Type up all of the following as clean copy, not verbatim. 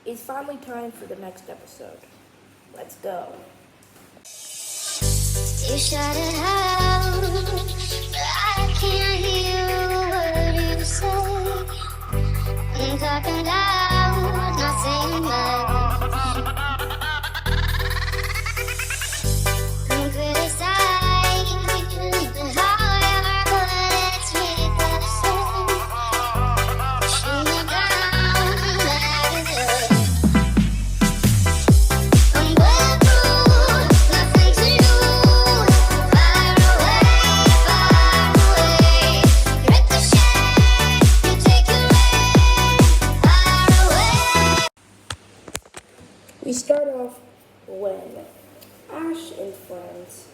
it's finally time for the next episode. Let's go. You shout it out, but I can't hear a word you say. I'm talking loud, not saying much. I'm criticizing hard, but it's really what I say. Shoot me down, but I deserve it. I'm bulletproof, nothing to lose. Far away, ricochet. You take your aim, far away. We start off when Ash and friends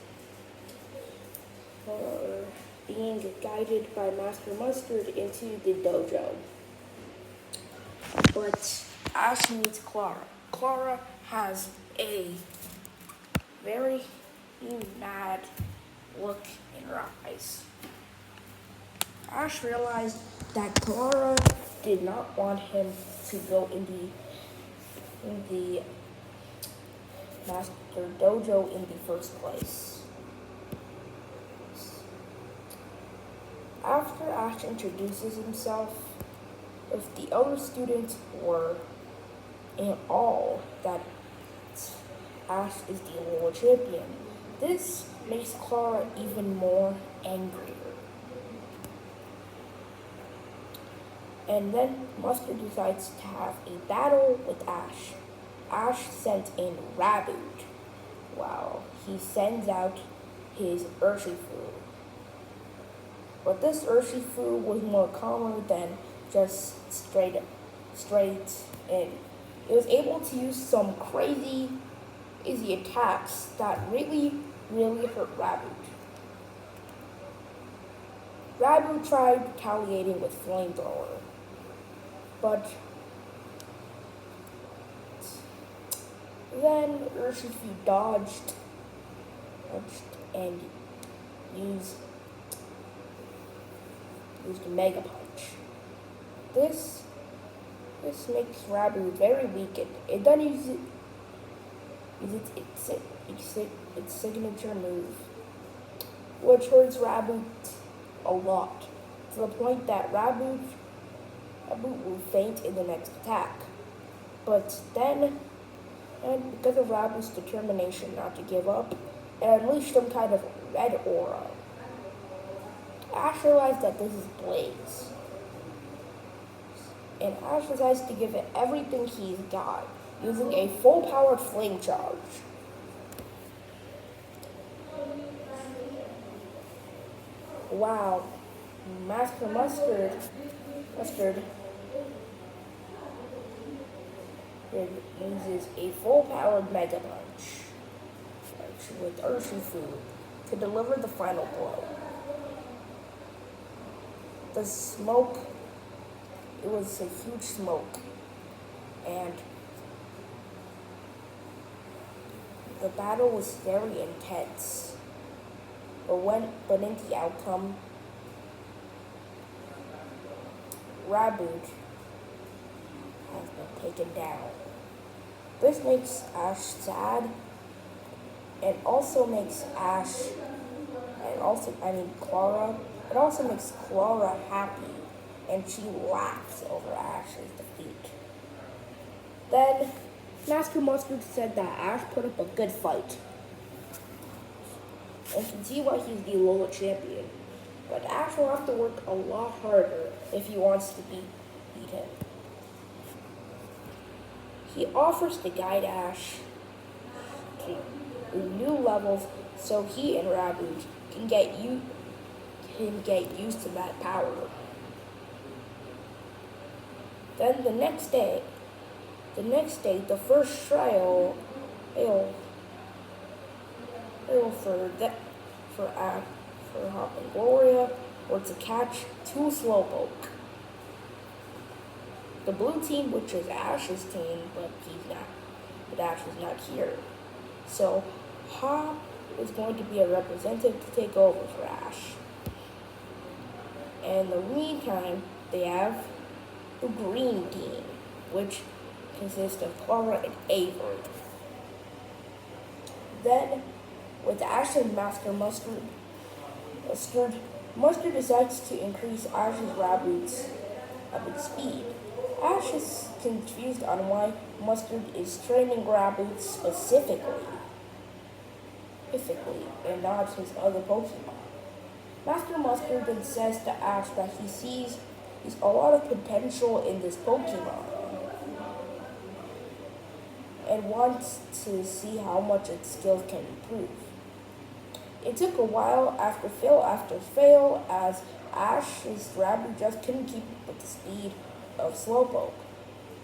are being guided by Master Mustard into the dojo. But Ash meets Clara. Clara has a very mad look in her eyes. Ash realized that Clara did not want him to go in the Master Dojo in the first place. After Ash introduces himself, if the other students were in awe that Ash is the world champion, this makes Clara even more angry. And then Mustard decides to have a battle with Ash. Ash sent in Raboot, while he sends out his Urshifu. But this Urshifu was more calmer than just straight in. It was able to use some crazy attacks that really hurt Raboot. Raboot tried retaliating with Flamethrower, but then Urshifu dodged and used Mega Punch. This makes Raboot very weakened. It then uses its signature move, which hurts Raboot a lot, to the point that Raboot will faint in the next attack. But then, and because of Raboot's determination not to give up, it unleashed some kind of red aura. Ash realized that this is Blaze, and Ash decides to give it everything he's got, using a full-powered flame charge. Wow, Master Mustard uses a full-powered Mega Punch with Urshifu to deliver the final blow. The smoke, it was a huge smoke, and the battle was very intense. But in the outcome, Raboot has been taken down. This makes Ash sad, and also makes Clara. It also makes Clara happy, and she laughs over Ash's defeat. Then, Master Mustard said that Ash put up a good fight, and can see why he's the Alola champion. But Ash will have to work a lot harder if he wants to beat him. He offers to guide Ash to new levels so he and Raboot can get used to that power. Then the next day, the first trial for Hop and Gloria were to catch 2 Slowpoke. The blue team, which is Ash's team, but Ash is not here. So Hop is going to be a representative to take over for Ash. And in the meantime, they have the green team, which consists of Clara and Avery. Then, with Ash and Master Mustard decides to increase Ash's rabbit's speed. Ash is confused on why Mustard is training rabbits specifically, and not his other Pokemon. Master Mustard then says to Ash that he sees a lot of potential in this Pokemon and wants to see how much its skills can improve. It took a while after fail as Ash's rabbit just couldn't keep up with the speed of Slowpoke.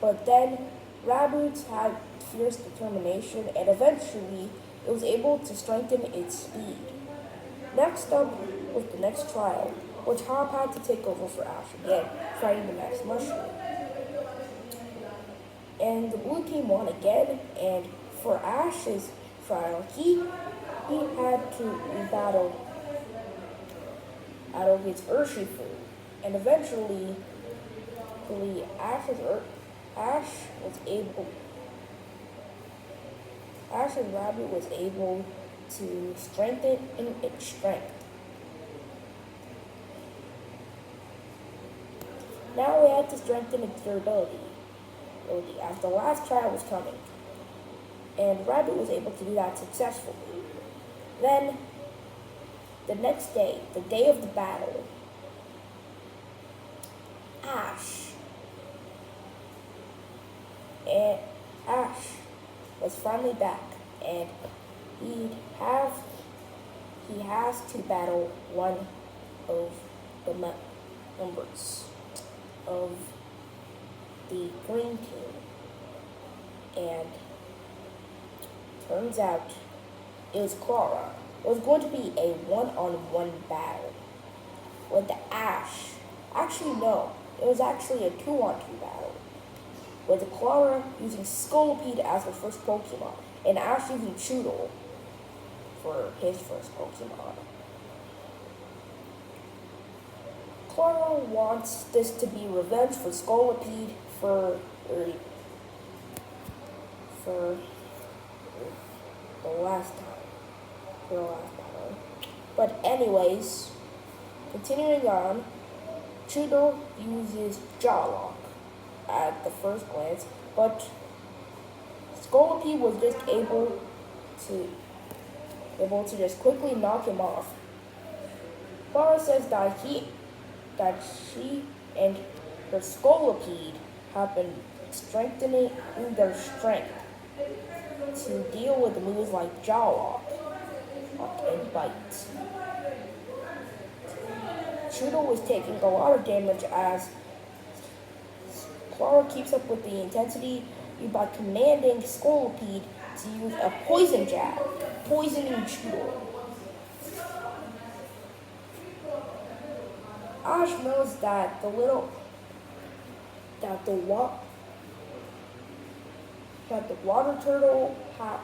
But then Rabbit had fierce determination and eventually it was able to strengthen its speed. Next up was the next trial, which Hop had to take over for Ash again, fighting the next mushroom. And the blue team won again, and for Ash's trial, he had to battle his Urshifu, and eventually Ash's rabbit was able to strengthen its strength. Now we had to strengthen its durability as the last trial was coming, and Rabbit was able to do that successfully. Then, the next day, the day of the battle, Ash was finally back, and he has to battle one of the members of the green team, and turns out it was Clara. It was going to be a one-on-one battle with the Ash. Actually, no, it was actually a two-on-two battle with Clara using Scolipede as her first Pokemon and Ash using Choodle for his first Pokemon. Clara wants this to be revenge for Scolipede for the last battle. But anyways, continuing on, Choodle uses Jaw Lock at the first glance, but Scolipede was just able to just quickly knock him off. Clara says that she and her Scolipede have been strengthening their strength to deal with moves like Jaw Lock and Bite. Choodle was taking a lot of damage as Clara keeps up with the intensity by commanding Scolipede to use a poison jab, poisoning Choodle. Ash knows that the water turtle has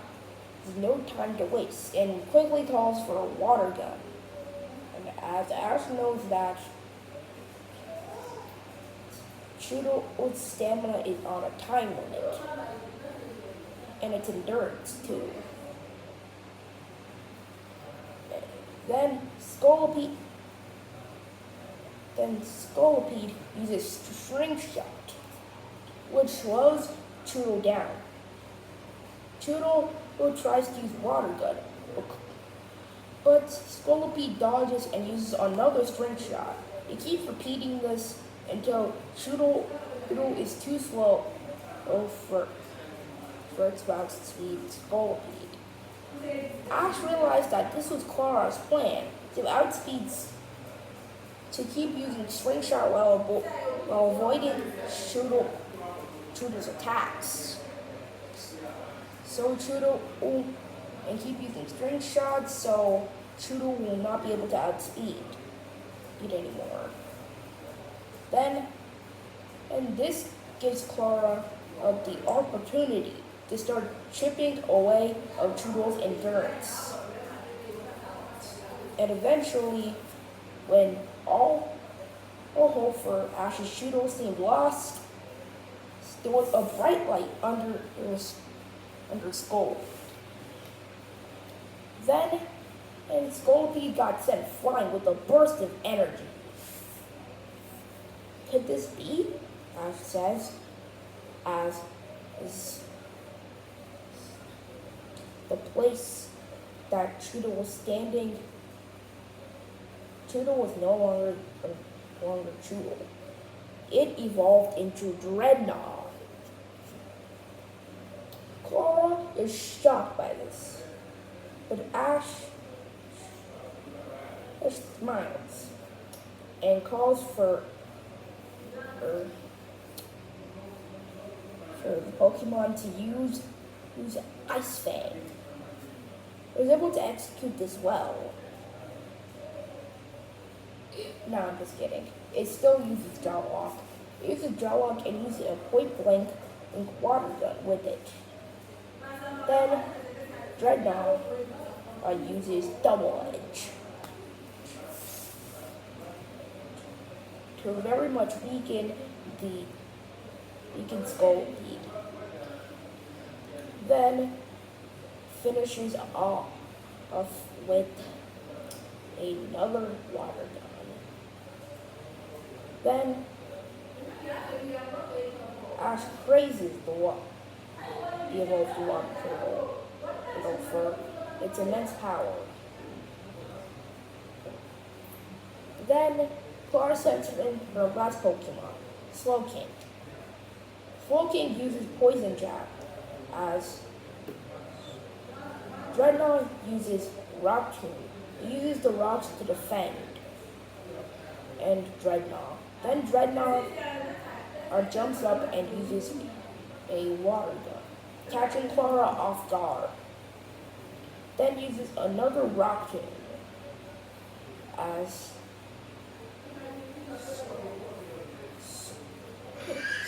no time to waste and quickly calls for a water gun. And as Ash knows that Choodle's stamina is on a time limit, and its endurance too. Then Scolipede uses String Shot, which slows Choodle down. Choodle tries to use Water Gun, but Scolipede dodges and uses another String Shot. It keeps repeating this until Choodle is too slow for its bounce speed Scolipede. Ash realized that this was Clara's plan to keep using String Shot while avoiding Choodle's attacks. So Choodle and keep using String Shots so Choodle will not be able to outspeed it anymore. And this gives Clara the opportunity to start chipping away of Choodle's endurance. And eventually, when all hope for Ash's Choodle seemed lost, there was a bright light under Skull. Then, and Skullpede got sent flying with a burst of energy. Could this be? Ash says, as the place that Cheetah was standing. Cheetah was no longer Cheetah. It evolved into Dreadnought. Clara is shocked by this, but Ash smiles and calls for the Pokemon to use Ice Fang. It was able to execute this well. No, I'm just kidding. It still uses Jaw Lock. It uses Jaw Lock and uses a point blank water gun with it. Then Dreadnought uses Double Edge to very much weaken Skullpede. Then finishes off with another water gun. Then Ash praises the evolved water turtle for its immense power. Then Clara sends in her last Pokemon, Slowking. Slowking uses Poison Jab, as Dreadnought uses Rock Tomb. He uses the rocks to defend. And Dreadnought. Then Dreadnought jumps up and uses a water gun, catching Clara off guard. Then uses another Rock Tomb as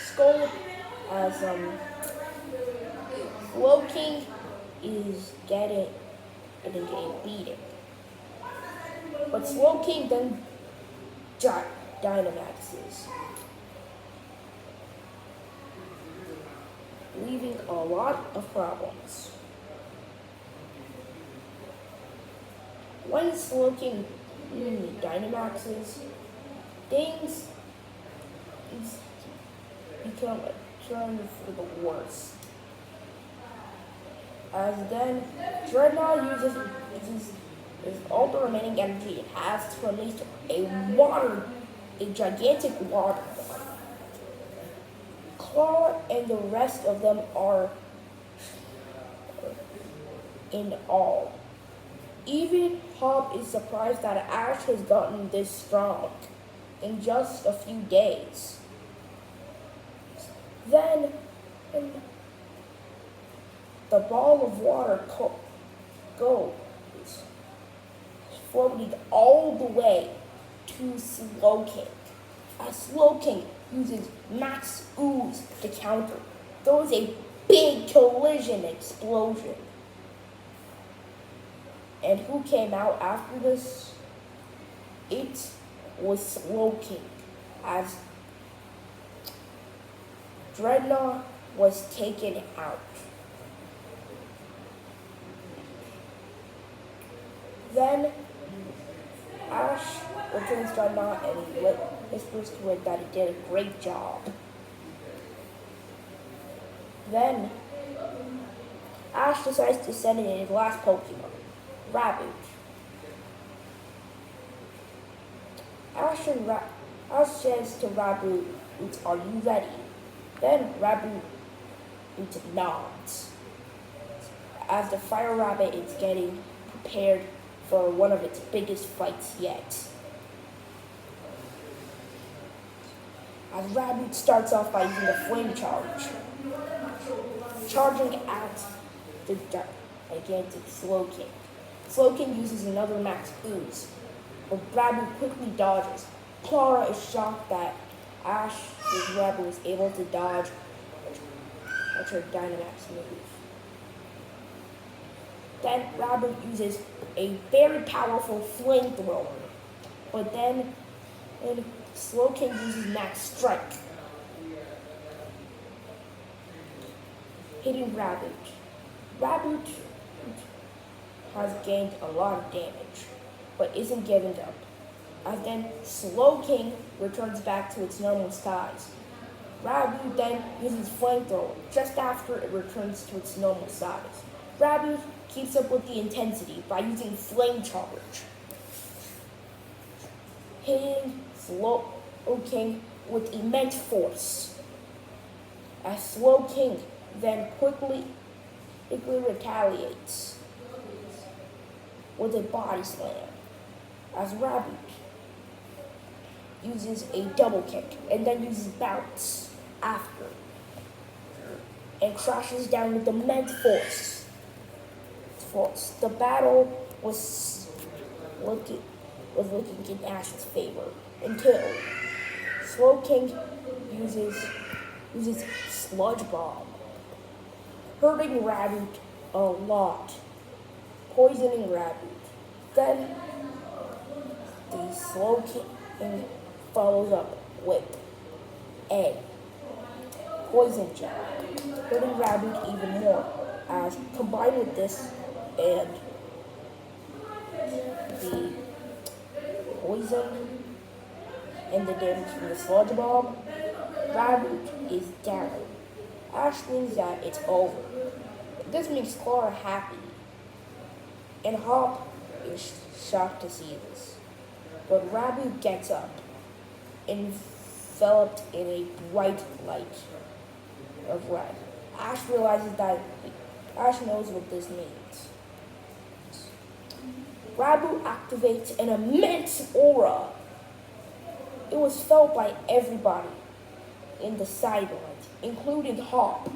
Skull Slowking is getting beaten. But Slowking then Dynamaxes, leaving a lot of problems. When Slowking Dynamaxes, things become a turn for the worse. As then Dreadnought uses all the remaining energy it has to release a gigantic water gun. Clara and the rest of them are in awe. Even Hop is surprised that Ash has gotten this strong in just a few days. Then the ball of water goes floating all the way to Slowking. As Slowking uses Max Ooze to counter, there was a big collision explosion. And who came out after this? It was Slowking, as Dreadnought was taken out. Then Ash returns Dreadnought and whispers to it that he did a great job. Then Ash decides to send in his last Pokemon, Rabbit. Ash says to Rabbit, "Are you ready?" Then Rabbit nods, as the Fire Rabbit is getting prepared for one of its biggest fights yet. As Rabbit starts off by using a Flame Charge, charging at the gigantic Slowking. Slowking uses another Max Ooze, but Rabbit quickly dodges. Clara is shocked that Ash's Rabbit was able to dodge her Dynamax move. Then Rabbit uses a very powerful flamethrower, but then Slowking uses Max Strike. hitting Rabbit. Rabbit has gained a lot of damage, but isn't giving up. As then Slow King returns back to its normal size. Rabu then uses flamethrower just after it returns to its normal size. Rabu keeps up with the intensity by using flame charge, hitting Slow King with immense force. As Slow King then quickly retaliates with a body slam. As Rabu uses a double kick and then uses bounce after and crashes down with immense force. The battle looking in Ash's favor until Slow King uses sludge bomb, hurting Rabbit a lot, poisoning Rabbit. Then the Slow King follows up with a poison jab, hurting Rabbit even more. As combined with this and the poison and the damage from the sludge bomb, Rabbit is down. Ash thinks that it's over. This makes Clara happy, and Hop is shocked to see this. But Rabbit gets up, enveloped in a bright light of red. Ash realizes that Ash knows what this means. Rabu activates an immense aura. It was felt by everybody in the sidelines, including Hop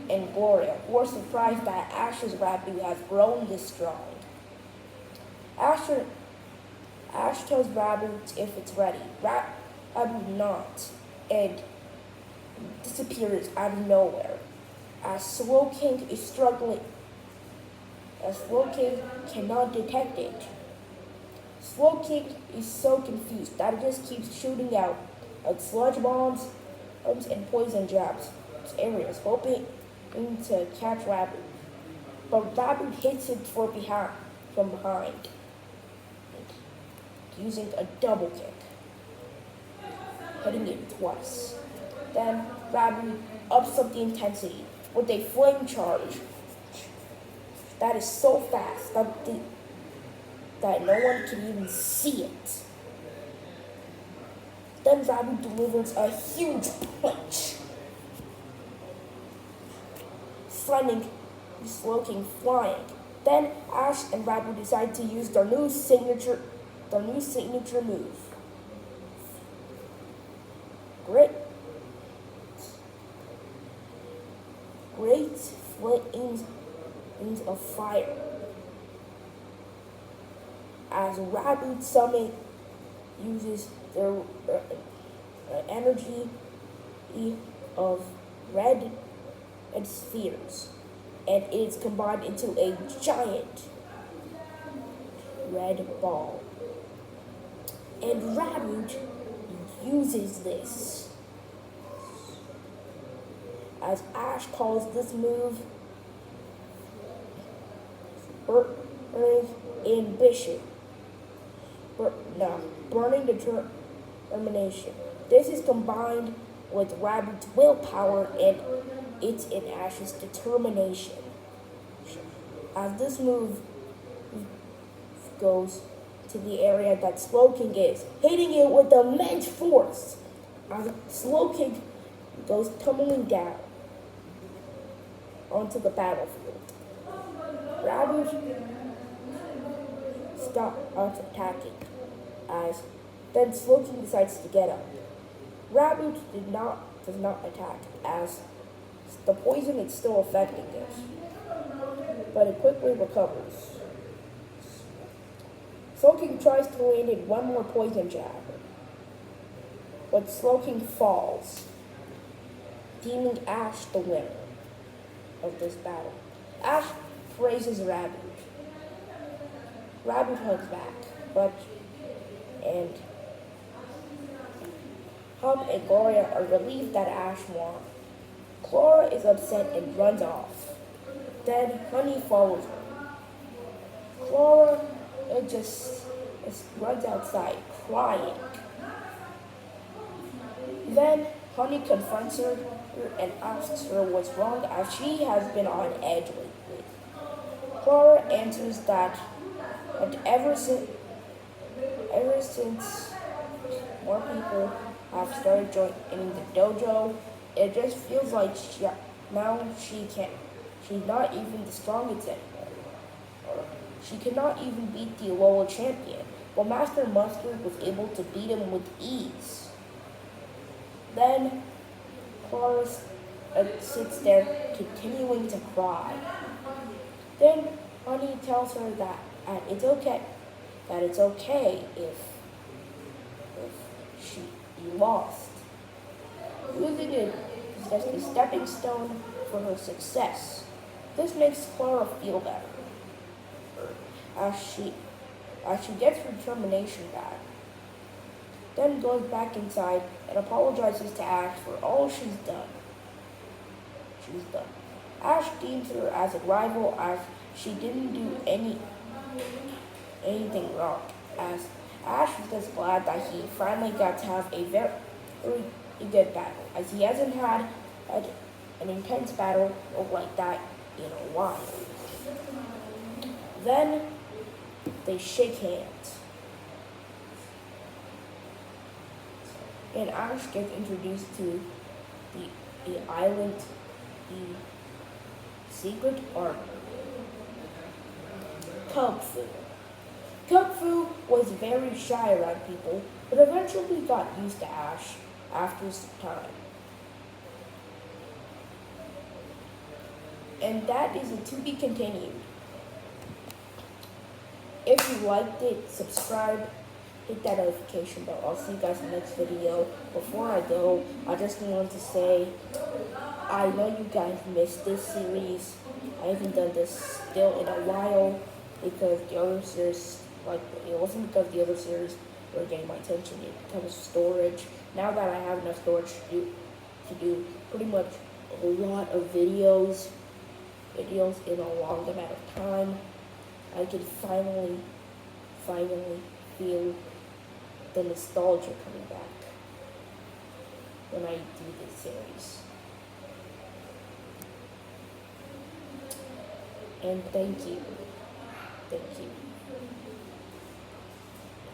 and Gloria, who are surprised that Ash's Rabu has grown this strong. Ash tells Rabu if it's ready. Rabu nods and disappears out of nowhere. As Slow King is struggling, as Slow King cannot detect it. Slow King is so confused that it just keeps shooting out sludge bombs and poison jabs to areas, hoping to catch Rabbit. But Rabbit hits it from behind, using a double kick, hitting it twice. Then Rabbit ups up the intensity with a flame charge that is so fast that no one can even see it. Then Rabbit delivers a huge punch, sending Slow King flying. Then Ash and Rabbit decide to use their new signature move. Great flames of fire. As Rabbit Summit uses their energy of red and spheres, and it is combined into a giant red ball. And Rabbit uses this, as Ash calls this move burning ambition. Burning determination. This is combined with Rabbit's willpower and it's in Ash's determination. As this move goes to the area that Slow King is, hitting it with immense force. As Slow King goes tumbling down onto the battlefield. Rabbit stops attacking, as then Slow King decides to get up. Rabbit does not attack, as the poison is still affecting it, but it quickly recovers. Slow King tries to land in one more poison jab, but Slow King falls, deeming Ash the winner of this battle. Ash praises Rabbit. Rabbit hugs back, and Hub and Gloria are relieved that Ash won. Clara is upset and runs off. Then Honey follows her. Clara just runs outside crying. Then Honey confronts her and asks her what's wrong as she has been on edge lately. Clara answers that ever since more people have started joining the dojo, it just feels like now she's not even the strongest anymore. Or she cannot even beat the Alola champion, but Master Mustard was able to beat him with ease. Then Clara sits there continuing to cry. Then Honey tells her that it's okay, if she lost. Losing it is just a stepping stone for her success. This makes Clara feel better as she gets her determination back. Then goes back inside and apologizes to Ash for all she's done. Ash deems her as a rival as she didn't do anything wrong. As Ash is just glad that he finally got to have a very good battle, as he hasn't had an intense battle like that in a while. Then they shake hands, and Ash gets introduced to the island, the secret armor. Kung Fu. Kung Fu was very shy around people, but eventually got used to Ash after some time. And that is a to be continued. If you liked it, subscribe, hit that notification bell. I'll see you guys in the next video. Before I go, I just want to say, I know you guys missed this series. I haven't done this still in a while because the other series, it wasn't because the other series were getting my attention. It becomes storage. Now that I have enough storage to do pretty much a lot of videos in a long amount of time, I can finally feel the nostalgia coming back when I do this series. And thank you.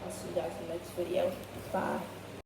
I'll see you guys in the next video. Bye.